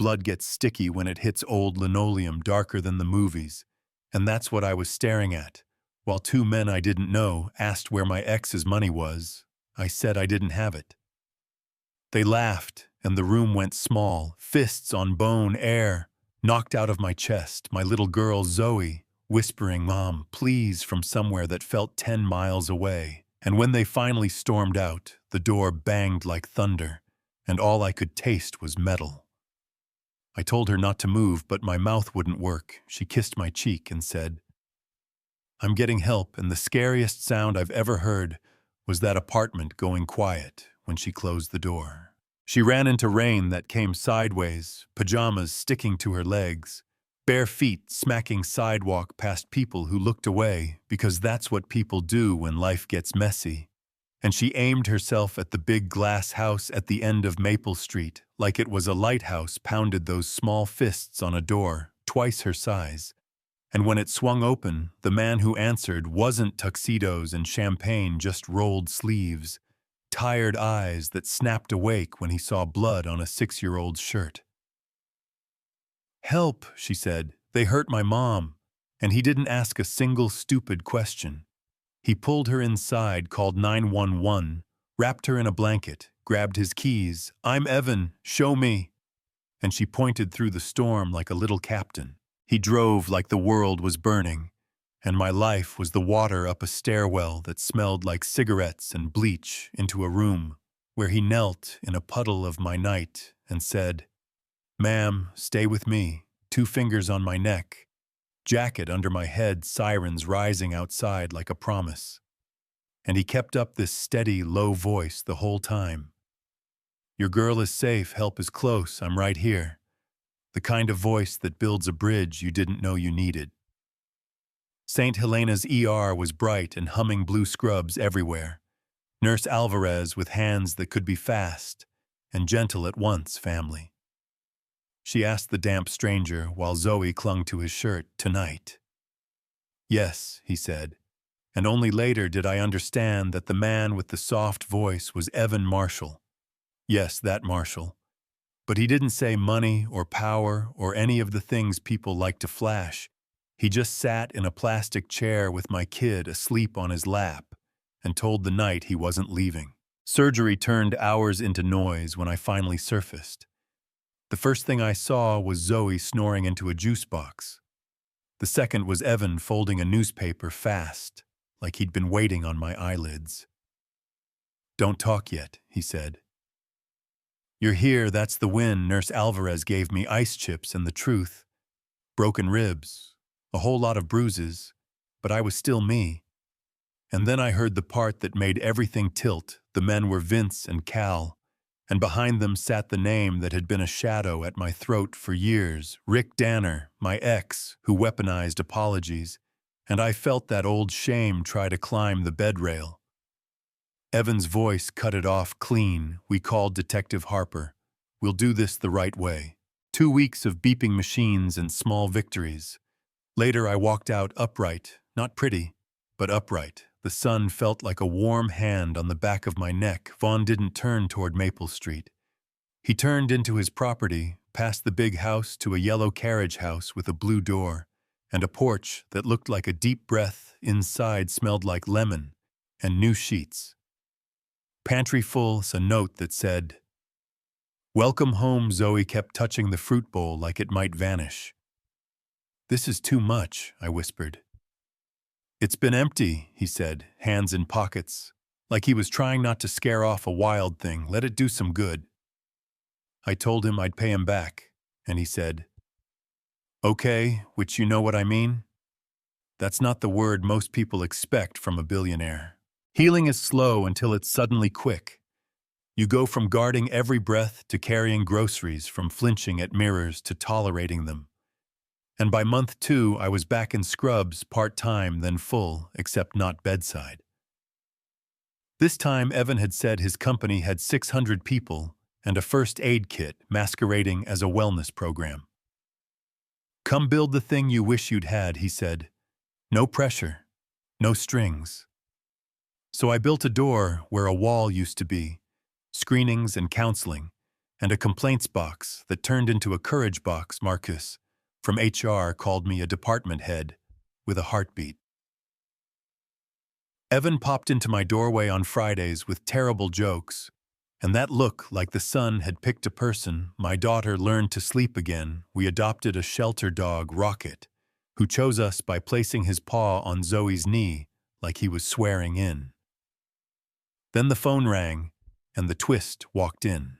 Blood gets sticky when it hits old linoleum darker than the movies, and that's what I was staring at. While two men I didn't know asked where my ex's money was, I said I didn't have it. They laughed, and the room went small, fists on bone, air knocked out of my chest, my little girl Zoe whispering, "Mom, please," from somewhere that felt 10 miles away. And when they finally stormed out, the door banged like thunder, and all I could taste was metal. I told her not to move, but my mouth wouldn't work. She kissed my cheek and said, "I'm getting help," and the scariest sound I've ever heard was that apartment going quiet when she closed the door. She ran into rain that came sideways, pajamas sticking to her legs, bare feet smacking sidewalk past people who looked away, because that's what people do when life gets messy. And she aimed herself at the big glass house at the end of Maple Street, like it was a lighthouse, pounded those small fists on a door, twice her size. And when it swung open, the man who answered wasn't tuxedos and champagne, just rolled sleeves, tired eyes that snapped awake when he saw blood on a 6-year-old's shirt. "Help," she said. "They hurt my mom." And he didn't ask a single stupid question. He pulled her inside, called 911, wrapped her in a blanket, grabbed his keys. "I'm Evan, show me." And she pointed through the storm like a little captain. He drove like the world was burning, and my life was the water up a stairwell that smelled like cigarettes and bleach into a room where he knelt in a puddle of my night and said, "Ma'am, stay with me," 2 fingers on my neck, jacket under my head, sirens rising outside like a promise. And he kept up this steady, low voice the whole time. "Your girl is safe, help is close, I'm right here." The kind of voice that builds a bridge you didn't know you needed. St. Helena's ER was bright and humming blue scrubs everywhere. Nurse Alvarez with hands that could be fast and gentle at once, family. She asked the damp stranger while Zoe clung to his shirt, "Tonight?" "Yes," he said, and only later did I understand that the man with the soft voice was Evan Marshall. Yes, that Marshall. But he didn't say money or power or any of the things people like to flash. He just sat in a plastic chair with my kid asleep on his lap and told the night he wasn't leaving. Surgery turned hours into noise when I finally surfaced. The first thing I saw was Zoe snoring into a juice box. The second was Evan folding a newspaper fast, like he'd been waiting on my eyelids. "Don't talk yet," he said. "You're here, that's the win." Nurse Alvarez gave me ice chips and the truth. Broken ribs, a whole lot of bruises, but I was still me. And then I heard the part that made everything tilt. The men were Vince and Cal, and behind them sat the name that had been a shadow at my throat for years, Rick Danner, my ex, who weaponized apologies, and I felt that old shame try to climb the bed rail. Evan's voice cut it off clean. "We called Detective Harper. We'll do this the right way." 2 weeks of beeping machines and small victories. Later I walked out upright, not pretty, but upright. The sun felt like a warm hand on the back of my neck. Vaughn didn't turn toward Maple Street. He turned into his property, past the big house to a yellow carriage house with a blue door, and a porch that looked like a deep breath. Inside smelled like lemon and new sheets. Pantry full, a note that said, "Welcome home." Zoe kept touching the fruit bowl like it might vanish. "This is too much," I whispered. "It's been empty," he said, hands in pockets, like he was trying not to scare off a wild thing. "Let it do some good." I told him I'd pay him back, and he said, "Okay, which you know what I mean?" That's not the word most people expect from a billionaire. Healing is slow until it's suddenly quick. You go from guarding every breath to carrying groceries, from flinching at mirrors to tolerating them. And by month 2, I was back in scrubs, part-time, then full, except not bedside. This time, Evan had said his company had 600 people and a first aid kit masquerading as a wellness program. "Come build the thing you wish you'd had," he said. "No pressure, no strings." So I built a door where a wall used to be, screenings and counseling, and a complaints box that turned into a courage box. Marcus from HR called me a department head with a heartbeat. Evan popped into my doorway on Fridays with terrible jokes, and that look like the sun had picked a person. My daughter learned to sleep again. We adopted a shelter dog, Rocket, who chose us by placing his paw on Zoe's knee like he was swearing in. Then the phone rang, and the twist walked in.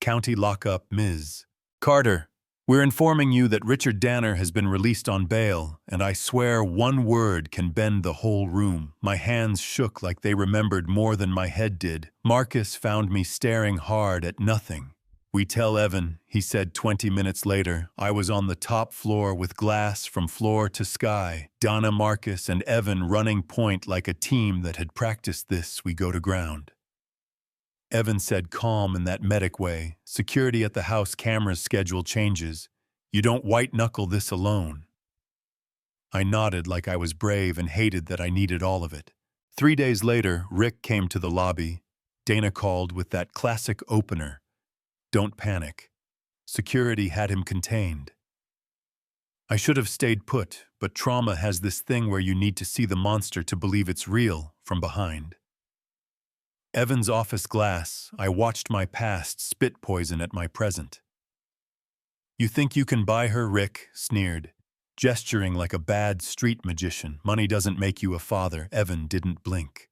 County lockup, Ms. Carter, we're informing you that Richard Danner has been released on bail, and I swear one word can bend the whole room. My hands shook like they remembered more than my head did. Marcus found me staring hard at nothing. We tell Evan, he said 20 minutes later. I was on the top floor with glass from floor to sky. Donna, Marcus, and Evan running point like a team that had practiced this. We go to ground. Evan said calm in that medic way, security at the house camera's schedule changes. You don't white-knuckle this alone. I nodded like I was brave and hated that I needed all of it. 3 days later, Rick came to the lobby. Dana called with that classic opener. Don't panic. Security had him contained. I should have stayed put, but trauma has this thing where you need to see the monster to believe it's real from behind. Evan's office glass, I watched my past spit poison at my present. You think you can buy her, Rick sneered, gesturing like a bad street magician. Money doesn't make you a father. Evan didn't blink.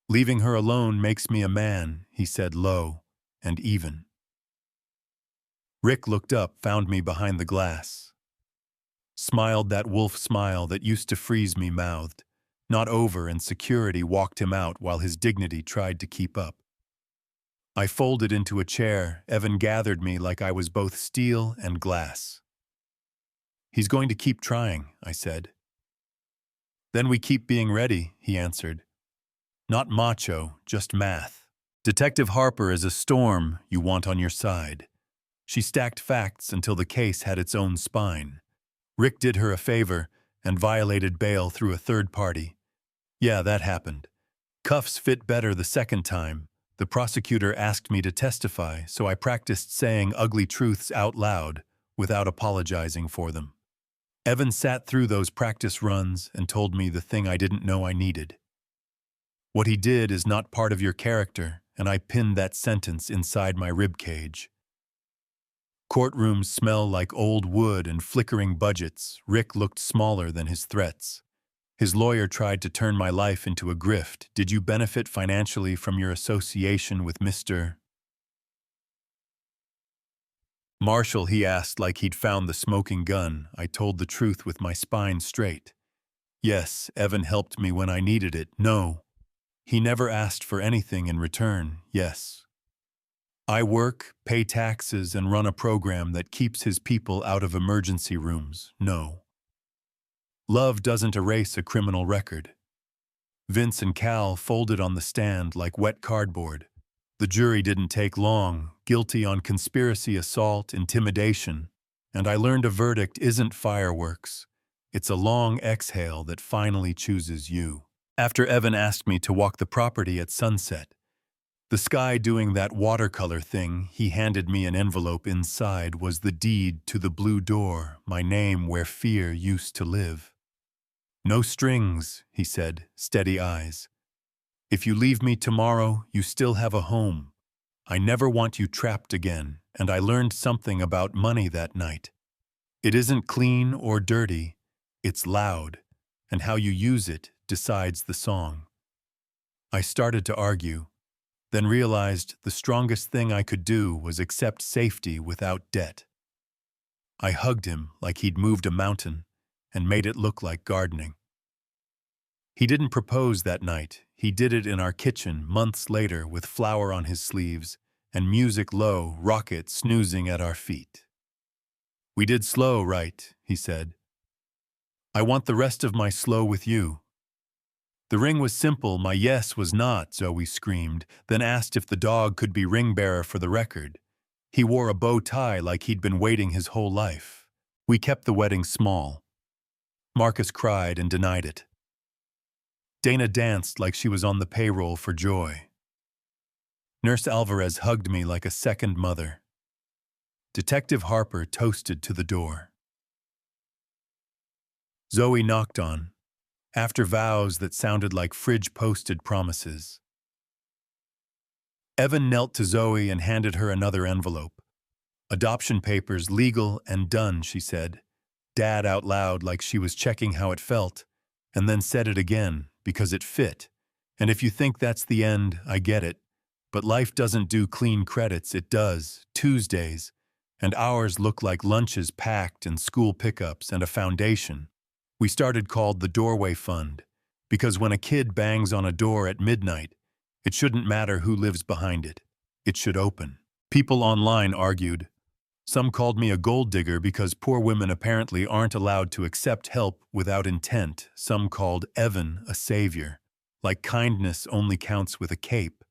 Leaving her alone makes me a man, he said low and even. Rick looked up, found me behind the glass. Smiled that wolf smile that used to freeze me, mouthed. Not over, and security walked him out while his dignity tried to keep up. I folded into a chair. Evan gathered me like I was both steel and glass. He's going to keep trying, I said. Then we keep being ready, he answered. Not macho, just math. Detective Harper is a storm you want on your side. She stacked facts until the case had its own spine. Rick did her a favor and violated bail through a third party. Yeah, that happened. Cuffs fit better the second time. The prosecutor asked me to testify, so I practiced saying ugly truths out loud without apologizing for them. Evan sat through those practice runs and told me the thing I didn't know I needed. What he did is not part of your character, and I pinned that sentence inside my ribcage. Courtrooms smell like old wood and flickering budgets. Rick looked smaller than his threats. His lawyer tried to turn my life into a grift. Did you benefit financially from your association with Mr. Marshall, he asked like he'd found the smoking gun. I told the truth with my spine straight. Yes, Evan helped me when I needed it. No. He never asked for anything in return. Yes. I work, pay taxes, and run a program that keeps his people out of emergency rooms. No. Love doesn't erase a criminal record. Vince and Cal folded on the stand like wet cardboard. The jury didn't take long, guilty on conspiracy, assault, intimidation, and I learned a verdict isn't fireworks. It's a long exhale that finally chooses you. After Evan asked me to walk the property at sunset, the sky doing that watercolor thing, he handed me an envelope. Inside was the deed to the blue door, my name where fear used to live. No strings, he said, steady eyes. If you leave me tomorrow, you still have a home. I never want you trapped again, and I learned something about money that night. It isn't clean or dirty, it's loud, and how you use it decides the song. I started to argue, then realized the strongest thing I could do was accept safety without debt. I hugged him like he'd moved a mountain and made it look like gardening. He didn't propose that night. He did it in our kitchen months later with flour on his sleeves and music low, Rocket snoozing at our feet. We did slow, right, he said. I want the rest of my slow with you. The ring was simple, my yes was not, Zoe screamed, then asked if the dog could be ring bearer for the record. He wore a bow tie like he'd been waiting his whole life. We kept the wedding small. Marcus cried and denied it. Dana danced like she was on the payroll for joy. Nurse Alvarez hugged me like a second mother. Detective Harper toasted to the door. Zoe knocked on, after vows that sounded like fridge-posted promises. Evan knelt to Zoe and handed her another envelope. Adoption papers, legal and done, she said. Dad out loud like she was checking how it felt, and then said it again because it fit. And if you think that's the end, I get it. But life doesn't do clean credits, it does, Tuesdays. And ours look like lunches packed and school pickups and a foundation. We started called the Doorway Fund, because when a kid bangs on a door at midnight, it shouldn't matter who lives behind it. It should open. People online argued. Some called me a gold digger because poor women apparently aren't allowed to accept help without intent. Some called Evan a savior, like kindness only counts with a cape.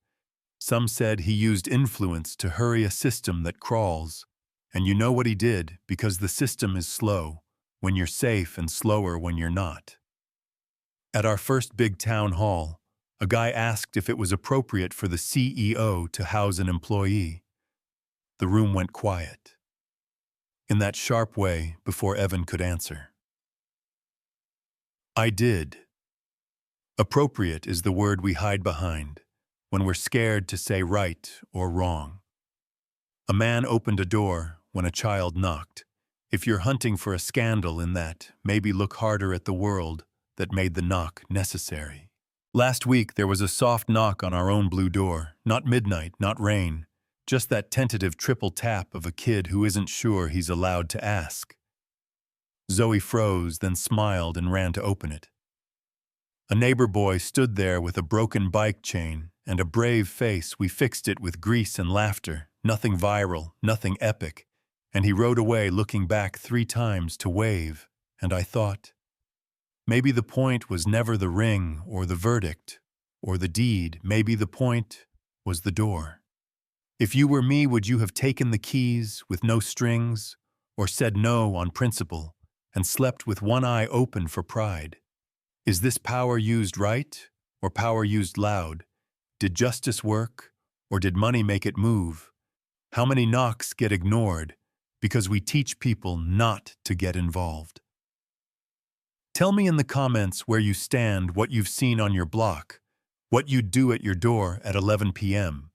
Some said he used influence to hurry a system that crawls. And you know what he did, because the system is slow when you're safe and slower when you're not. At our first big town hall, a guy asked if it was appropriate for the CEO to house an employee. The room went quiet. In that sharp way, before Evan could answer. I did. Appropriate is the word we hide behind when we're scared to say right or wrong. A man opened a door when a child knocked. If you're hunting for a scandal in that, maybe look harder at the world that made the knock necessary. Last week there was a soft knock on our own blue door, not midnight, not rain, just that tentative triple tap of a kid who isn't sure he's allowed to ask. Zoe froze, then smiled and ran to open it. A neighbor boy stood there with a broken bike chain and a brave face. We fixed it with grease and laughter, nothing viral, nothing epic. And he rode away looking back 3 times to wave, and I thought, maybe the point was never the ring or the verdict or the deed, maybe the point was the door. If you were me, would you have taken the keys with no strings, or said no on principle, and slept with one eye open for pride? Is this power used right, or power used loud? Did justice work, or did money make it move? How many knocks get ignored because we teach people not to get involved? Tell me in the comments where you stand, what you've seen on your block, what you'd do at your door at 11 p.m.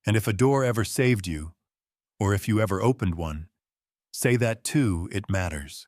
And if a door ever saved you, or if you ever opened one, say that too, it matters.